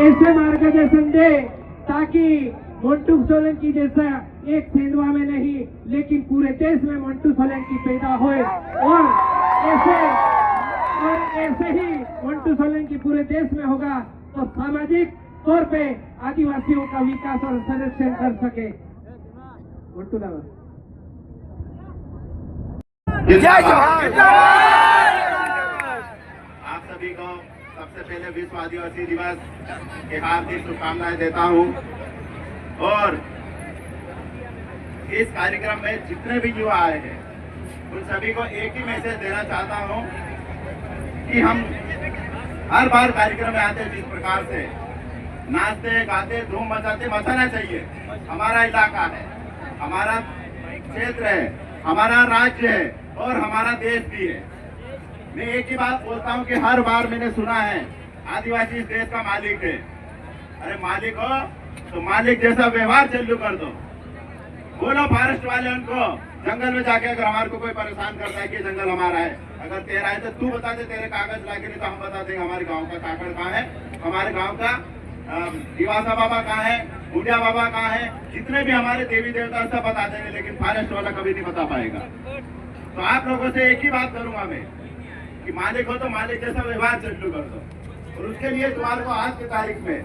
ऐसे मार्गदर्शन दे ताकि मंटू सोलंकी जैसा एक सेंधवा में नहीं लेकिन पूरे देश में मंटू सोलंकी पैदा होए और ऐसे ही मंटू सोलंकी पूरे देश में होगा तो सामाजिक तौर पे आदिवासियों का विकास और संरक्षण कर सके। मंटू लावा आप सभी को सबसे पहले विश्व आदिवासी दिवस की हार्दिक शुभकामनाएं देता हूं और इस कार्यक्रम में जितने भी युवा आए हैं उन सभी को एक ही मैसेज देना चाहता हूं कि हम हर बार कार्यक्रम में आते जिस प्रकार से नाचते गाते धूम मचाते मचाना चाहिए। हमारा इलाका है, हमारा क्षेत्र है, हमारा राज्य है और हमारा देश भी है। मैं एक ही बात बोलता हूं कि हर बार मैंने सुना है आदिवासी इस देश का मालिक है। अरे मालिक हो तो मालिक जैसा व्यवहार चालू कर दो। बोलो फॉरेस्ट वाले उनको जंगल में जाके अगर हमारे को कोई परेशान करता है कि जंगल हमारा है, अगर तेरा है तो तू बता दे तेरे कागज लाके, नहीं तो हम बता देंगे हमारे गांव का काकड़ कहाँ है, हमारे गांव का दिवासा बाबा कहाँ है, बुढ़िया बाबा कहाँ है, जितने भी हमारे देवी देवता सब बता देंगे, लेकिन फॉरेस्ट वाला कभी नहीं बता पाएगा। तो आप लोगों से एक ही बात करूंगा मैं कि मालिक हो तो मालिक जैसा व्यवहार चालू कर दो। और उसके लिए तुम्हारे को आज की तारीख में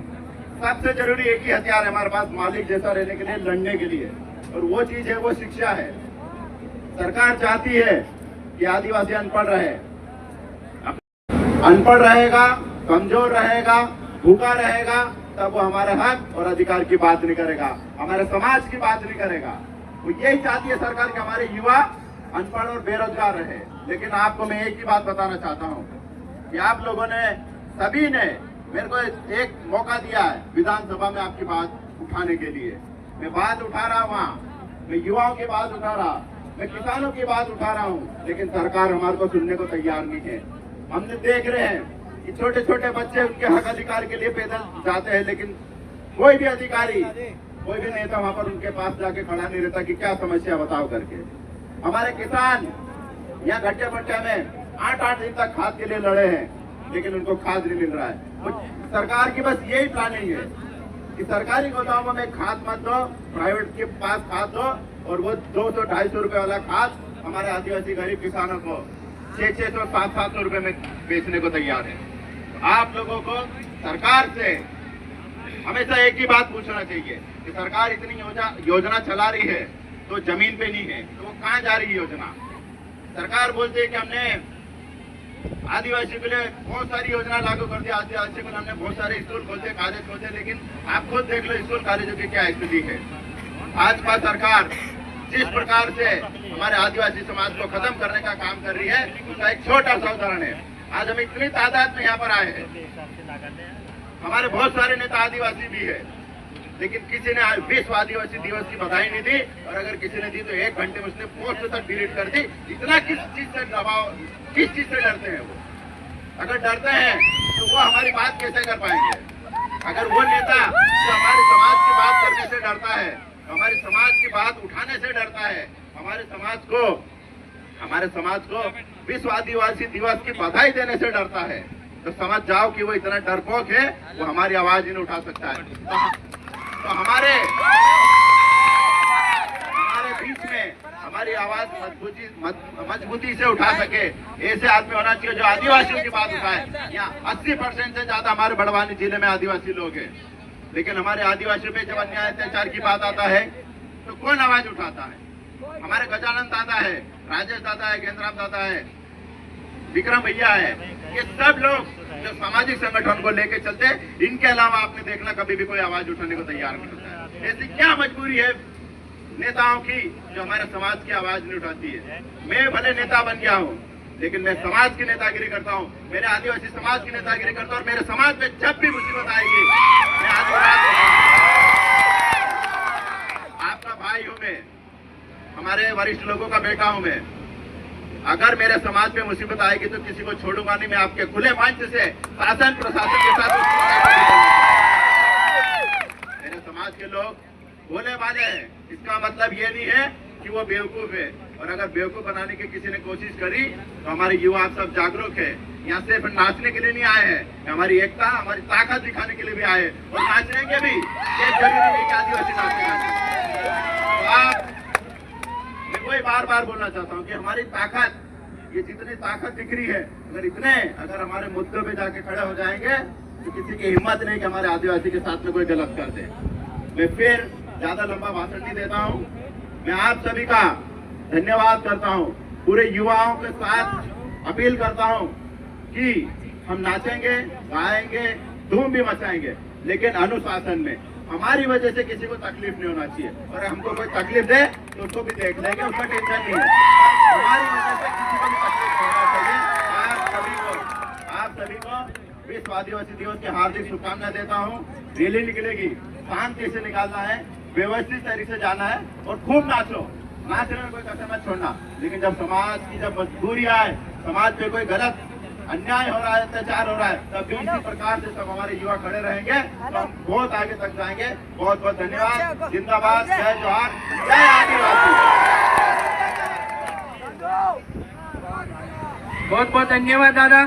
सबसे जरूरी एक ही हथियार है हमारे पास मालिक जैसा रहने के लिए, लड़ने के लिए, और वो चीज है वो शिक्षा है। सरकार चाहती है कि आदिवासी अनपढ़ रहे, अनपढ़ रहेगा, कमजोर रहेगा, भूखा रहेगा, तब वो हमारे हक और अधिकार की बात नहीं करेगा, हमारे समाज की बात नहीं करेगा। वो यही चाहती है सरकार कि हमारे युवा अनपढ़ और बेरोजगार रहे। लेकिन आपको मैं एक ही बात बताना चाहता हूँ कि आप लोगों ने सभी ने मेरे को एक मौका दिया है विधानसभा में आपकी बात उठाने के लिए। मैं बात उठा रहा हूँ वहाँ, मैं युवाओं की बात उठा रहा, मैं किसानों की बात उठा रहा हूँ, लेकिन सरकार हमारे को सुनने को तैयार नहीं है। हमने देख रहे हैं कि छोटे छोटे बच्चे उनके हक अधिकार के लिए पैदल जाते हैं, लेकिन कोई भी अधिकारी, कोई भी नेता वहाँ पर उनके पास जाके खड़ा नहीं रहता कि क्या समस्या बताओ करके। हमारे किसान यहाँ घट्टे बट्टे में 8-8 दिन तक खाद के लिए लड़े हैं, लेकिन उनको खाद नहीं मिल रहा है। सरकार की बस यही प्लानिंग है कि सरकारी गोदामों में खाद मत दो, प्राइवेट के पास खाद दो, और वो 200-250 रुपए वाला खाद हमारे आदिवासी गरीब किसानों को 600-700 रुपए में बेचने को तैयार है। तो आप लोगों को सरकार से हमेशा एक ही बात पूछना चाहिए कि सरकार इतनी योजना चला रही है तो जमीन पे नहीं है, तो वो कहाँ जा रही है योजना? सरकार बोलती है कि हमने आदिवासी के लिए बहुत सारी योजना लागू कर दी, आदिवासी को हमने बहुत सारे स्कूल खोलते, कॉलेज खोलते, लेकिन आप खुद देख लो स्कूल कॉलेजों की क्या स्थिति है। भाजपा सरकार जिस प्रकार से हमारे आदिवासी समाज को खत्म करने का काम कर रही है उसका एक छोटा सा उदाहरण है। आज हम इतनी तादाद में यहाँ पर आए हैं, हमारे बहुत सारे नेता आदिवासी भी है, लेकिन किसी ने विश्व आदिवासी दिवस की बधाई नहीं दी, और अगर किसी ने दी तो 1 घंटे में उसने पोस्ट तक डिलीट कर दी। इतना किस चीज से दबाव, किस चीज से डरते हैं वो? अगर डरते हैं तो वो हमारी बात कैसे कर पाएंगे? अगर वो नेता जो हमारे समाज की बात करने से डरता है, हमारे समाज की बात उठाने से डरता है, हमारे समाज को विश्व आदिवासी दिवस की बधाई देने से डरता है, तो समझ जाओ कि वो इतना डरपोक है, वो हमारी आवाज नहीं उठा सकता है। तो हमारे बीच में हमारी आवाज मजबूती से उठा सके ऐसे आदमी होना चाहिए जो आदिवासियों की बात उठाए। यहाँ 80% से ज्यादा हमारे बड़वानी जिले में आदिवासी लोग हैं, लेकिन हमारे आदिवासियों पे जब अन्याय अत्याचार की बात आता है तो कौन आवाज उठाता है? हमारे गजानन दादा है, राजेश दादा है, गेंद्राम दादा है, विक्रम भैया है, ये सब लोग जो सामाजिक संगठन को लेके चलते, इनके अलावा आपने देखना कभी भी कोई आवाज उठाने को तैयार नहीं होता है। ऐसी क्या मजबूरी है नेताओं की जो हमारे समाज की आवाज नहीं उठाती है? मैं भले नेता बन गया हूँ, लेकिन मैं समाज की नेतागिरी करता हूँ, मेरे आदिवासी समाज की नेतागिरी करता हूँ, और मेरे समाज में जब भी मुसीबत आएगी मैं आपका भाई हूँ, मैं हमारे वरिष्ठ लोगों का बेटा हूँ मैं। अगर मेरे समाज में मुसीबत आएगी तो किसी को छोड़ूंगा नहीं, मैं आपके खुले मंच से शासन प्रशासन के साथ मेरे समाज के लोग भोले वाले हैं, इसका मतलब ये नहीं है कि वो बेवकूफ है। और अगर बेवकूफ बनाने की किसी ने कोशिश करी तो हमारे युवा आप सब जागरूक है। यहाँ सिर्फ नाचने के लिए नहीं आए हैं, हमारी एकता हमारी ताकत दिखाने के लिए भी आए और नाचेंगे भी। ये जरूरी नहीं कि आदिवासी नाचेंगे। तो आप मैं वही बार बार बोलना चाहता हूँ कि हमारी ताकत, ये जितनी ताकत दिख रही है, अगर हमारे मुद्दों पे जाके खड़े हो जाएंगे तो किसी की हिम्मत नहीं कि हमारे आदिवासी के साथ में कोई गलत कर दे। मैं फिर ज्यादा लंबा भाषण नहीं देता हूँ। मैं आप सभी का धन्यवाद करता हूँ। पूरे युवाओं के साथ अपील करता हूँ कि हम नाचेंगे, गाएंगे, धूम भी मचाएंगे, लेकिन अनुशासन में। हमारी वजह से किसी को तकलीफ नहीं होना चाहिए, और हमको कोई तकलीफ दे तो उसको भी देख लेंगे, उसका टेंशन नहीं है। हमारी वजह से किसी को भी तकलीफ नहीं होना चाहिए। आप सभी को विश्व आदिवासी दिवस की हार्दिक शुभकामनाएं देता हूँ। रैली निकलेगी, शांति से निकालना है, व्यवस्थित तरीके से जाना है और खूब नाचो। नाचने में कोई कसर मत छोड़ना, लेकिन जब समाज की जब मजबूरी आए, समाज पे कोई गलत अन्याय हो रहा है, अत्याचार हो रहा है, तब भी इसी प्रकार से सब हमारे युवा खड़े रहेंगे तो हम बहुत आगे तक जाएंगे। बहुत बहुत धन्यवाद। जिंदाबाद, जय जोहार, जय आदिवासी। बहुत बहुत धन्यवाद दादा।